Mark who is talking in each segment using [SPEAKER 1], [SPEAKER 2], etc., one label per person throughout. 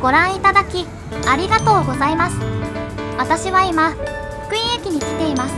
[SPEAKER 1] ご覧いただきありがとうございます。私は今福井駅に来ています。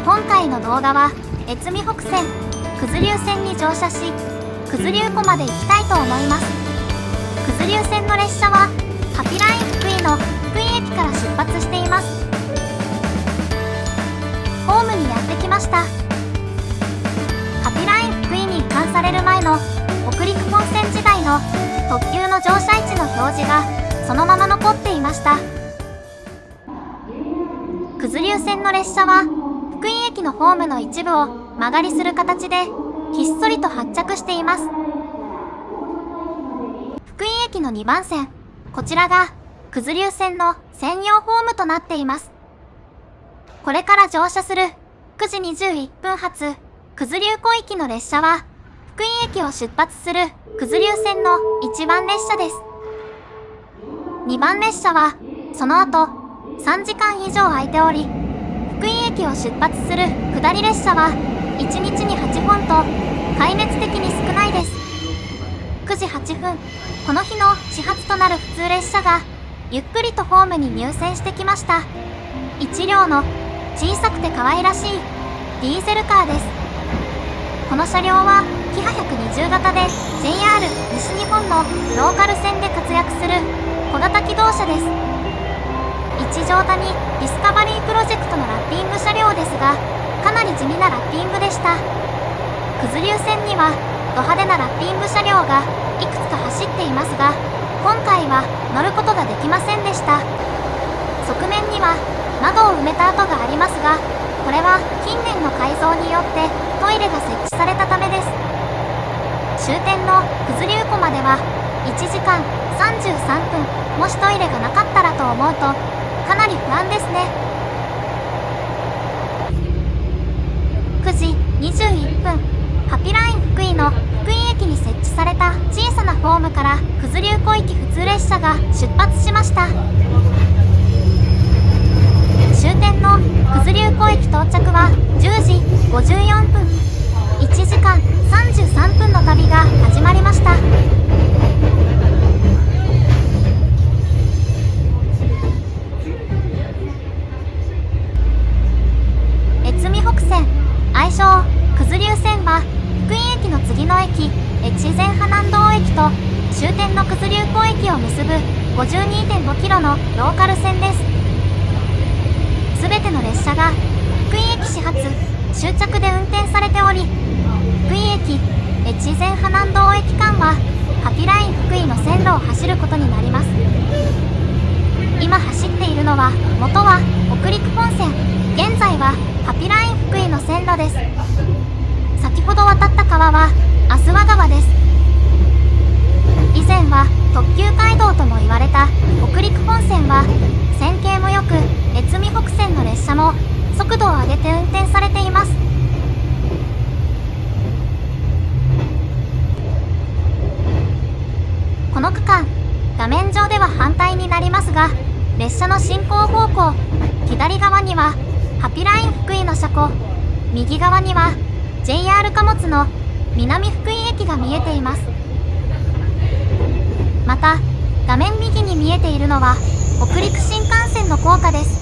[SPEAKER 1] 今回の動画は越美北線九頭竜線に乗車し九頭竜湖まで行きたいと思います。九頭竜線の列車はハピライン福井の福井駅から出発しています。ホームにやってきました。ハピライン福井に移管される前の北陸本線時代の特急の乗車位置の表示がそのまま残っていました。九頭竜線の列車は福井駅のホームの一部を間借りする形でひっそりと発着しています。福井駅の2番線、こちらが九頭竜線の専用ホームとなっています。これから乗車する9時21分発九頭竜湖行きの列車は福井駅を出発する九頭竜線の1番列車です。2番列車はその後3時間以上空いており、福井駅を出発する下り列車は1日に8本と壊滅的に少ないです。9時8分、この日の始発となる普通列車がゆっくりとホームに入線してきました。1両の小さくて可愛らしいディーゼルカーです。この車両はキハ120型で JR 西日本のローカル線で活躍する小型機動車です。一乗谷ディスカバリープロジェクトのラッピング車両ですが、かなり地味なラッピングでした。九頭竜線にはド派手なラッピング車両がいくつか走っていますが、今回は乗ることができませんでした。側面には窓を埋めた跡がありますが、これは近年の改造によってトイレが設置されたためです。終点の九頭竜湖までは1時間33分、もしトイレがなかったらと思うとかなり不安ですね。9時21分、ハピライン福井の福井駅に設置された小さなホームから九頭竜湖行き普通列車が出発しました。終点の九頭竜湖駅到着は10時54分、1時間33分の旅が始まりました。越美北線、愛称九頭竜線は福井駅の次の駅越前花南道駅と終点の九頭竜湖駅を結ぶ 52.5 キロのローカル線です。すべての列車が福井駅始発終着で運転されており、福井駅越前花南道駅間はハピライン福井の線路を走ることになります。今走っているのは元は北陸本線、現在はハピライン福井の線路です。先ほど渡った川は阿諏訪川です。以前は特急街道とも言われた北陸本線は線形もよく、越美北線の列車も速度を上げて運転されています。この区間、画面上では反対になりますが、列車の進行方向、左側にはハピライン福井の車庫、右側には JR 貨物の南福井駅が見えています。また、画面右に見えているのは北陸新幹線の高架です。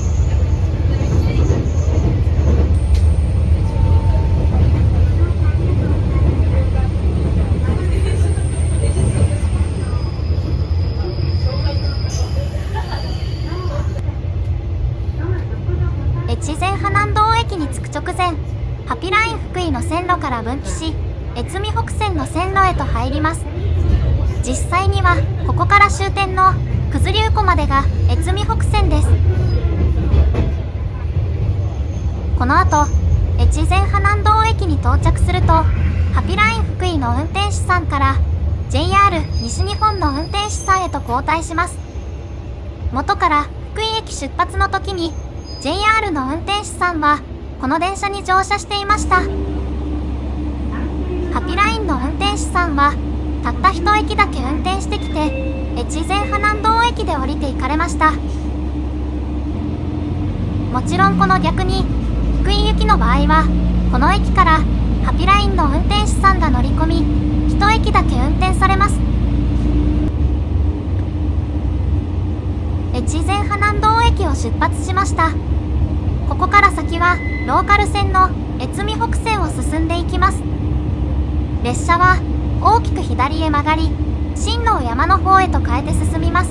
[SPEAKER 1] 越前花南道駅に着く直前、ハピライン福井の線路から分岐し、越美北線の線路へと入ります。実際にはここから終点の九頭竜湖までが越美北線です。この後、越前花南道駅に到着すると、ハピライン福井の運転手さんから JR 西日本の運転手さんへと交代します。元から福井駅出発の時に JR の運転手さんはこの電車に乗車していました。ハピラインの運転手さんはたった一駅だけ運転してきて越前花南道駅で降りて行かれました。もちろんこの逆に福井行きの場合はこの駅からハピラインの運転手さんが乗り込み一駅だけ運転されます。越前花南道駅を出発しました。ここから先はローカル線の越美北線を進んでいきます。列車は大きく左へ曲がり、進路を山の方へと変えて進みます。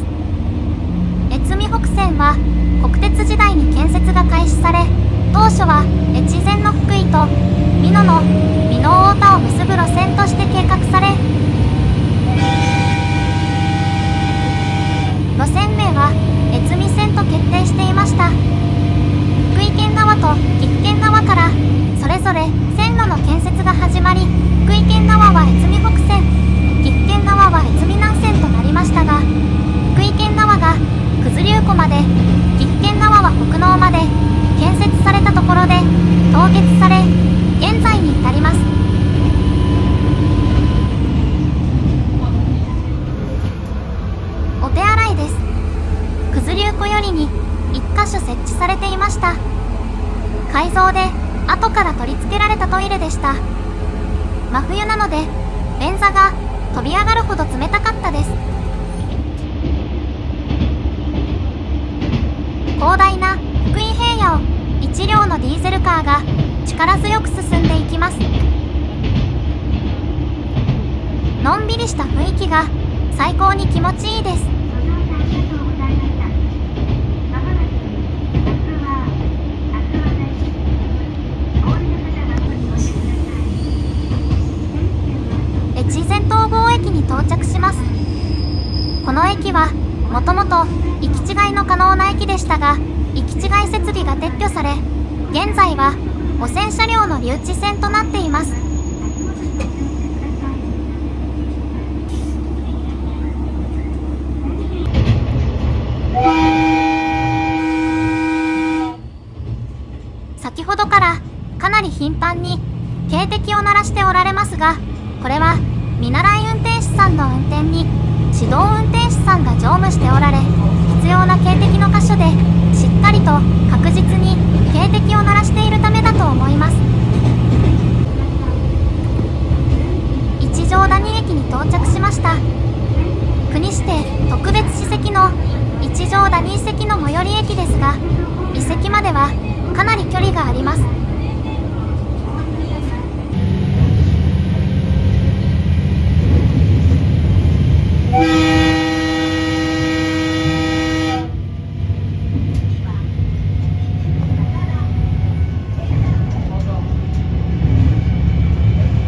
[SPEAKER 1] 越美北線は国鉄時代に建設が開始され、当初は越前の福井と美濃の美濃太田を結ぶ路線として計画され、路線名は越美線と決定していました。福井県側と岐阜県側からそれぞれ線路の建設が始まり、福井県側は越美北線、岐阜県側は越美南線となりましたが、福井県側が九頭竜湖まで、岐阜県側は北濃まで建設されたところで凍結され、現在に至ります。お手洗いです。九頭竜湖よりに1カ所設置されていました。改造で後から取り付けられたトイレでした。真冬なので便座が飛び上がるほど冷たかったです。広大な福井平野を1両のディーゼルカーが力強く進んでいきます。のんびりした雰囲気が最高に気持ちいいです。越前東郷駅に到着します。この駅はもともと行き違いの可能な駅でしたが、行き違い設備が撤去され、現在は汚染車両の留置線となっています。先ほどからかなり頻繁に警笛を鳴らしておられますが、これは見習い運転士さんの運転に指導運転士さんが乗務しておられ、必要な警笛の箇所でしっかりと確実に警笛を鳴らしているためだと思います。一条谷駅に到着しました。国指定特別史跡の一条谷遺跡の最寄り駅ですが、遺跡まではかなり距離があります。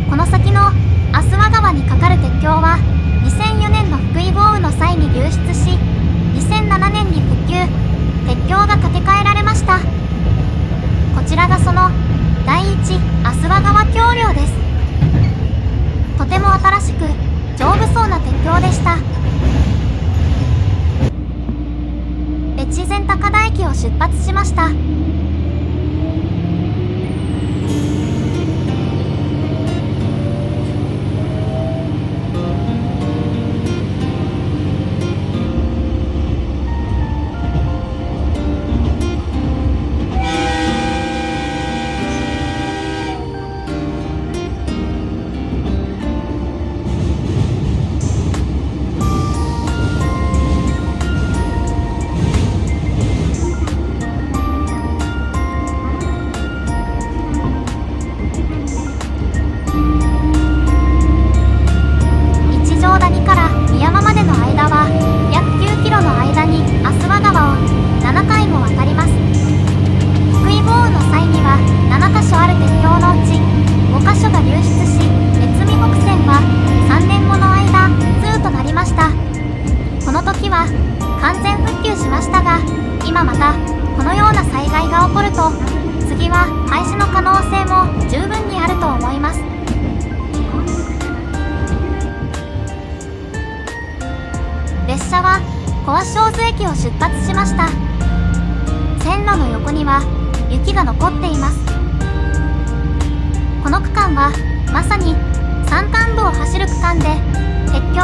[SPEAKER 1] この先の足羽川に架かる鉄橋は2004年の福井豪雨の際に流出し、2007年に復旧、鉄橋が架け替えられました。こちらがその第一足羽川橋梁です。とても新しく丈夫そうな鉄橋でした。越前高田駅を出発しました。今またこのような災害が起こると、次は廃止の可能性も十分にあると思います。列車は小鷲小津駅を出発しました。線路の横には雪が残っています。この区間はまさに山間部を走る区間で、鉄橋、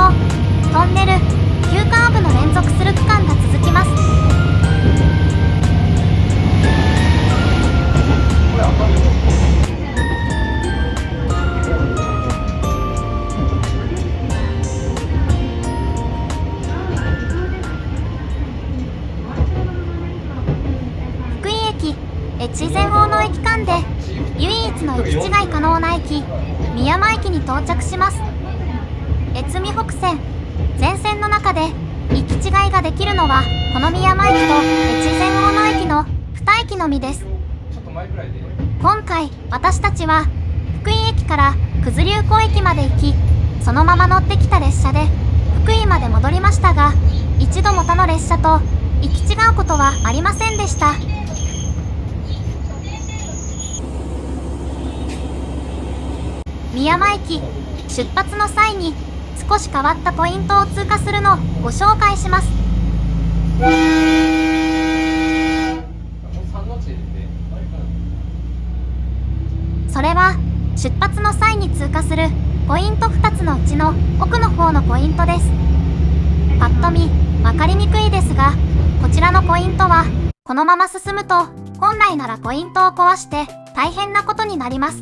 [SPEAKER 1] トンネル、急カーブの連続する区間が続きます。越前大野駅間で唯一の行き違い可能な駅、宮山駅に到着します。越美北線全線の中で行き違いができるのはこの宮山駅と越前大野駅の2駅のみです。今回私たちは福井駅から九頭竜湖駅まで行き、そのまま乗ってきた列車で福井まで戻りましたが、一度も他の列車と行き違うことはありませんでした。宮山駅出発の際に少し変わったポイントを通過するのをご紹介します。それは出発の際に通過するポイント2つのうちの奥の方のポイントです。パッと見分かりにくいですが、こちらのポイントはこのまま進むと本来ならポイントを壊して大変なことになります。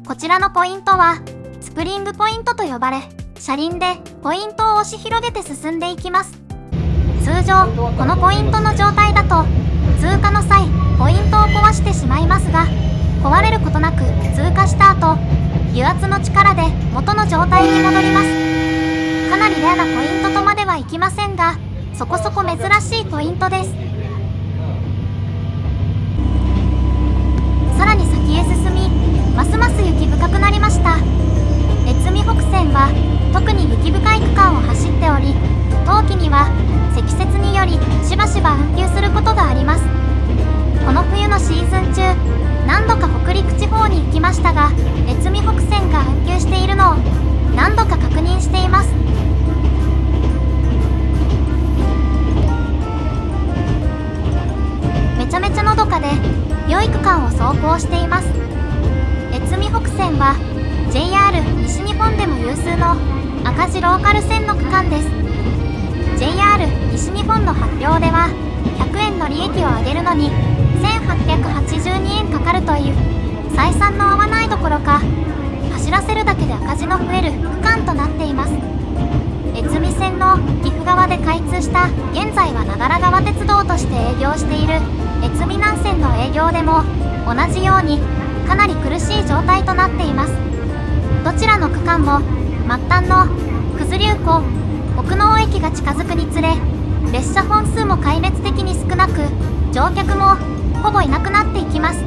[SPEAKER 1] こちらのポイントはスプリングポイントと呼ばれ、車輪でポイントを押し広げて進んでいきます。通常このポイントの状態だと通過の際ポイントを壊してしまいますが、壊れることなく通過した後、油圧の力で元の状態に戻ります。かなりレアなポイントとまではいきませんが、そこそこ珍しいポイントです。さらに先へ進み、ますます雪深くなりました。越美北線は特に雪深い区間を走っており、冬季には積雪によりしばしば運休することがあります。この冬のシーズン中、何度か北陸地方に行きましたが、越美北線が運休しているのを何度か確認しています。めちゃめちゃのどかで良い区間を走行しています。越美北線は JR 西日本でも有数の赤字ローカル線の区間です。 JR 西日本の発表では100円の利益を上げるのに1882円かかるという採算の合わないどころか、走らせるだけで赤字の増える区間となっています。越美線の岐阜側で開通した現在は長良川鉄道として営業している越美南線の営業でも同じようにかなり苦しい状態となっています。どちらの区間も末端の九頭竜湖奥能駅が近づくにつれ、列車本数も壊滅的に少なく、乗客もほぼいなくなっていきます。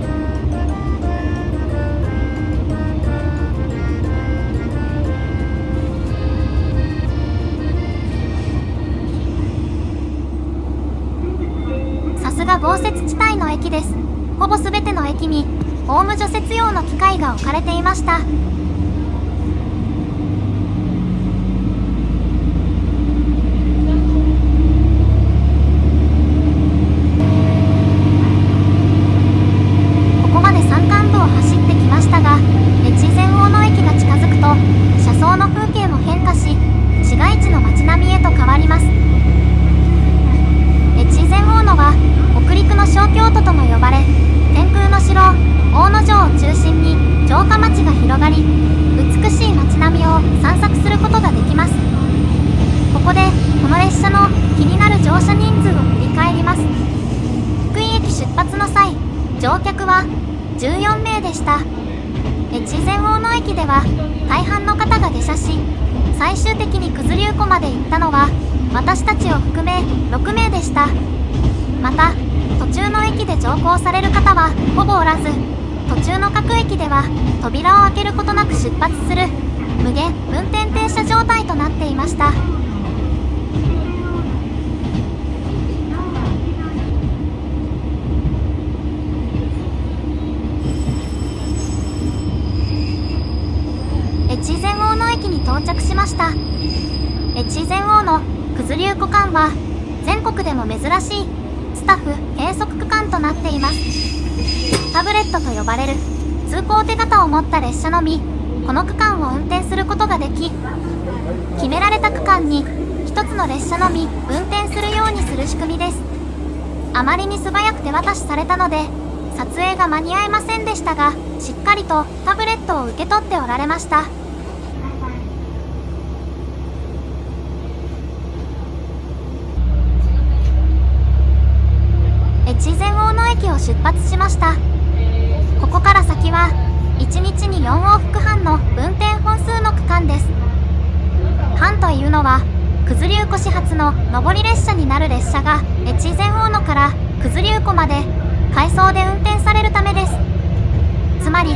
[SPEAKER 1] さすが豪雪地帯の駅です。ほぼ全ての駅にホーム除雪用の機械が置かれていました。ここまで山間部を走ってきましたが、越前大野駅が近づくと車窓の風景も変化し、市街地の街並みへと変わります。越前大野は北陸の小京都とも呼ばれ、天空の城大野城を中心に城下町が広がり、美しい街並みを散策することができます。ここでこの列車の気になる乗車人数を振り返ります。福井駅出発の際、乗客は14名でした。越前大野駅では大半の方が下車し、最終的に九頭竜湖まで行ったのは私たちを含め6名でした。また途中の駅で乗降される方はほぼおらず、途中の各駅では扉を開けることなく出発する無限運転停車状態となっていました。越前大野駅に到着しました。越前大野九頭竜湖間は全国でも珍しいスタッフ閉塞区間となっています。タブレットと呼ばれる通行手形を持った列車のみこの区間を運転することができ、決められた区間に一つの列車のみ運転するようにする仕組みです。あまりに素早く手渡しされたので撮影が間に合いませんでしたが、しっかりとタブレットを受け取っておられました。越越前大野駅を出発しました。ここから先は1日に4往復半の運転本数の区間です。半というのは九頭竜湖始発の上り列車になる列車が越前大野から九頭竜湖まで回送で運転されるためです。つまり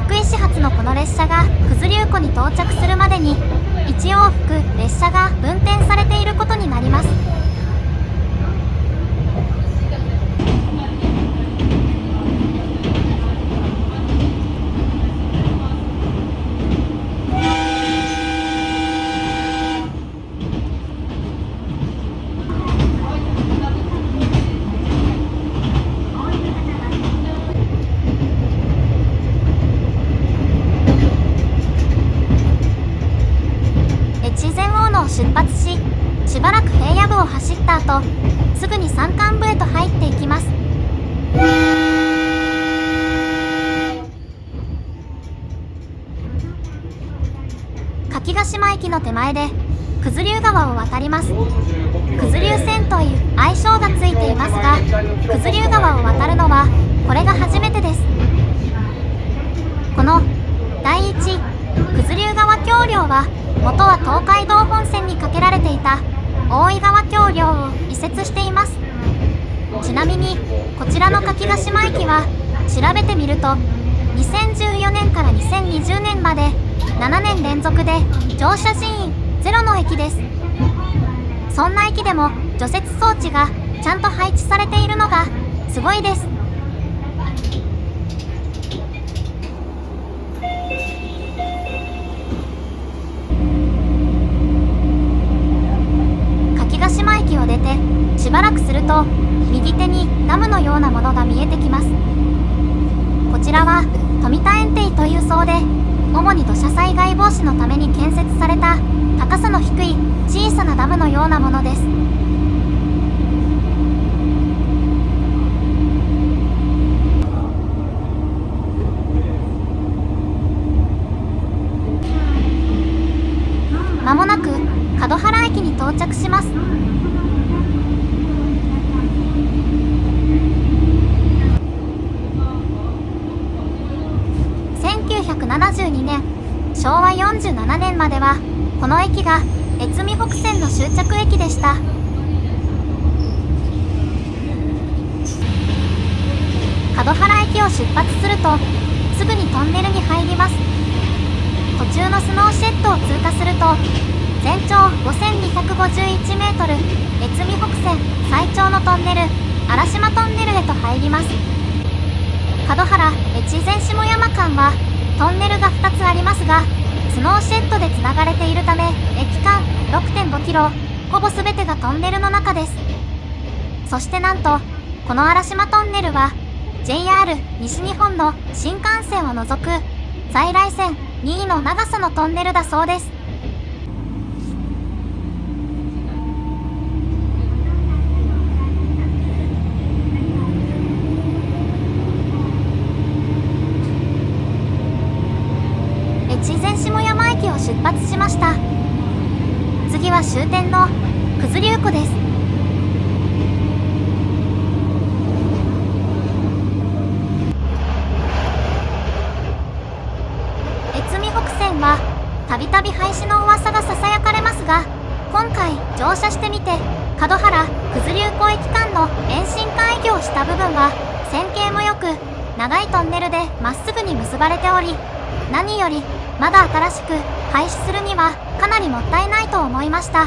[SPEAKER 1] 福井始発のこの列車が九頭竜湖に到着するまでに1往復列車が運転されていることになります。越前大野を出発し、しばらく平野部を走った後、すぐに山間部へと入っていきます。柿ヶ島駅の手前で九頭竜川を渡ります。九頭竜線という愛称がついていますが、九頭竜川を渡るのはこれが初めてです。この第一九頭竜川橋梁は元は東海道本線に架けられていた大井川橋梁を移設しています。ちなみにこちらの柿ヶ島駅は調べてみると2014年から2020年まで7年連続で乗車人員ゼロの駅です。そんな駅でも除雪装置がちゃんと配置されているのがすごいです。柿ヶ島駅を出てしばらくすると右手にダムのようなものが見えてきます。こちらは富田堰堤というそうで、主に土砂災害防止のために建設された高さの低い小さなダムのようなものです。まもなく門原駅に到着します。1972年、昭和47年まではこの駅が越美北線の終着駅でした。門原駅を出発するとすぐにトンネルに入ります。途中のスノーシェットを通過すると全長5251メートル越美北線最長のトンネル嵐島トンネルへと入ります。門原越前下山間はトンネルが2つありますが、スノーシェットでつながれているため駅間 6.5 キロほぼ全てがトンネルの中です。そしてなんとこの嵐島トンネルは JR 西日本の新幹線を除く在来線2位の長さのトンネルだそうです。越前下山駅を出発しました。次は終点の九頭竜湖です。越美北線はたびたび廃止の噂がささやかれますが、今回乗車してみて門原九頭竜湖駅間の延伸開業した部分は線形もよく長いトンネルでまっすぐに結ばれており、何よりまだ新しく廃止するにはかなりもったいないと思いました。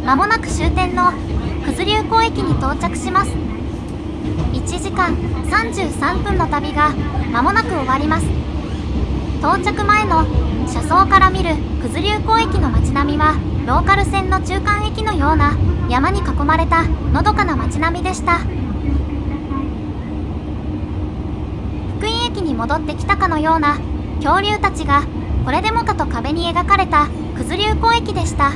[SPEAKER 1] まもなく終点の九頭竜湖駅に到着します。1時間33分の旅がまもなく終わります。到着前の車窓から見る九頭竜湖駅の街並みはローカル線の中間駅のような山に囲まれたのどかな街並みでした。福井駅駅に戻ってきたかのような恐竜たちがこれでもかと壁に描かれた九頭竜湖駅でした。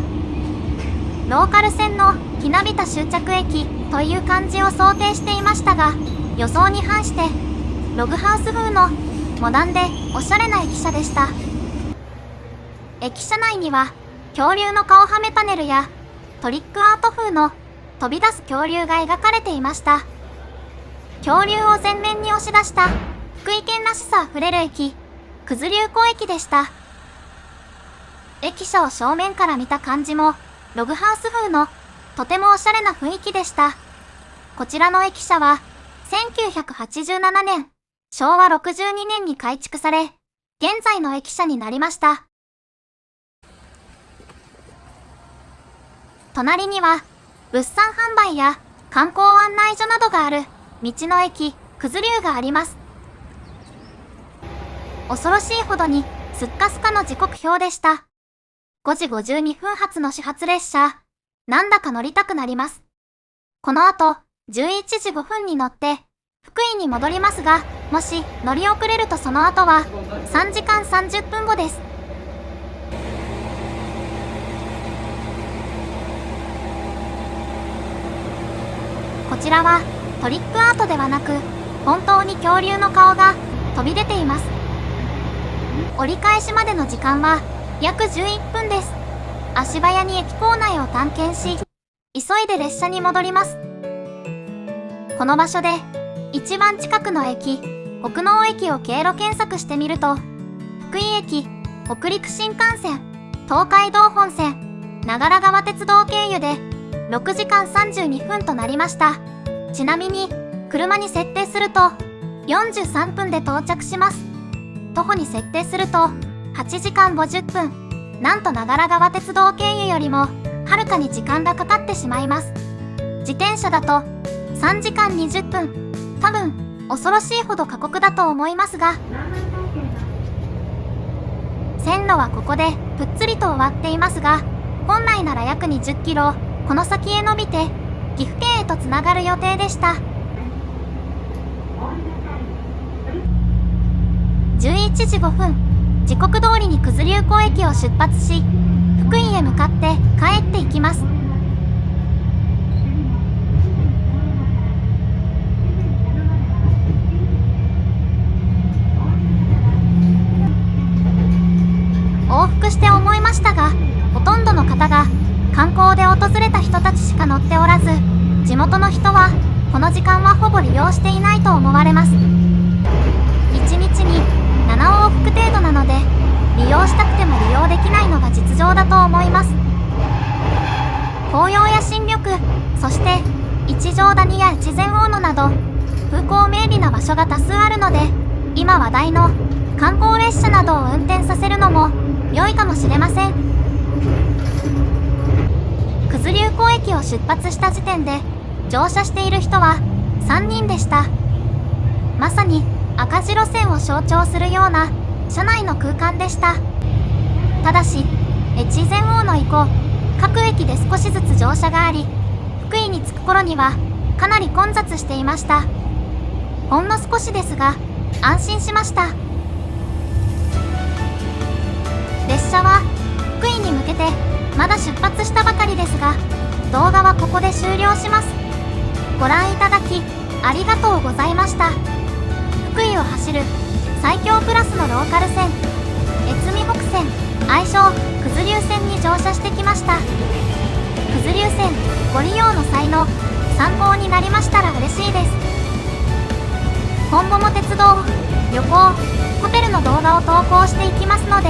[SPEAKER 1] ローカル線のひなびた終着駅という感じを想定していましたが、予想に反してログハウス風のモダンでおしゃれな駅舎でした。駅舎内には恐竜の顔はめパネルやトリックアート風の飛び出す恐竜が描かれていました。恐竜を前面に押し出した福井県らしさあふれる駅、九頭竜湖駅でした。駅舎を正面から見た感じもログハウス風のとてもおしゃれな雰囲気でした。こちらの駅舎は1987年、昭和62年に改築され、現在の駅舎になりました。隣には物産販売や観光案内所などがある道の駅九頭竜があります。恐ろしいほどにすっかすかの時刻表でした。5時52分発の始発列車、なんだか乗りたくなります。この後、11時5分に乗って福井に戻りますが、もし乗り遅れるとその後は3時間30分後です。こちらはトリックアートではなく、本当に恐竜の顔が飛び出ています。折り返しまでの時間は約11分です。足早に駅構内を探検し、急いで列車に戻ります。この場所で一番近くの駅、北濃駅を経路検索してみると、福井駅、北陸新幹線、東海道本線、長良川鉄道経由で6時間32分となりました。ちなみに車に設定すると43分で到着します。徒歩に設定すると8時間50分。なんと長良川鉄道経由よりもはるかに時間がかかってしまいます。自転車だと3時間20分。多分恐ろしいほど過酷だと思いますが、線路はここでぷっつりと終わっていますが、本来なら約20キロこの先へ伸びて岐阜県へとつながる予定でした。11時5分、時刻通りに九頭竜湖駅を出発し、福井へ向かって帰っていきます。往復して思いましたが、ほとんどの方が観光で訪れた人たちしか乗っておらず、地元の人はこの時間はほぼ利用していないと思われます。1日に7往復程度なので、利用したくても利用できないのが実情だと思います。紅葉や新緑、そして一乗谷や越前大野など風光明媚な場所が多数あるので、今話題の観光列車などを運転させるのも良いかもしれません。九頭竜湖駅を出発した時点で乗車している人は3人でした。まさに赤字路線を象徴するような車内の空間でした。ただし越前大野以降、各駅で少しずつ乗車があり、福井に着く頃にはかなり混雑していました。ほんの少しですが安心しました。列車は福井に向けてまだ出発したばかりですが、動画はここで終了します。ご覧いただきありがとうございました。福井を走る最強クラスのローカル線、越美北線、愛称九頭竜線に乗車してきました。九頭竜線ご利用の際の参考になりましたら嬉しいです。今後も鉄道、旅行、ホテルの動画を投稿していきますので、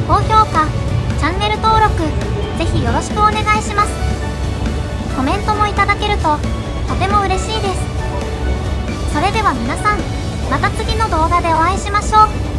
[SPEAKER 1] 高評価、チャンネル登録、ぜひよろしくお願いします。コメントもいただけるととても嬉しいです。それでは皆さん、また次の動画でお会いしましょう。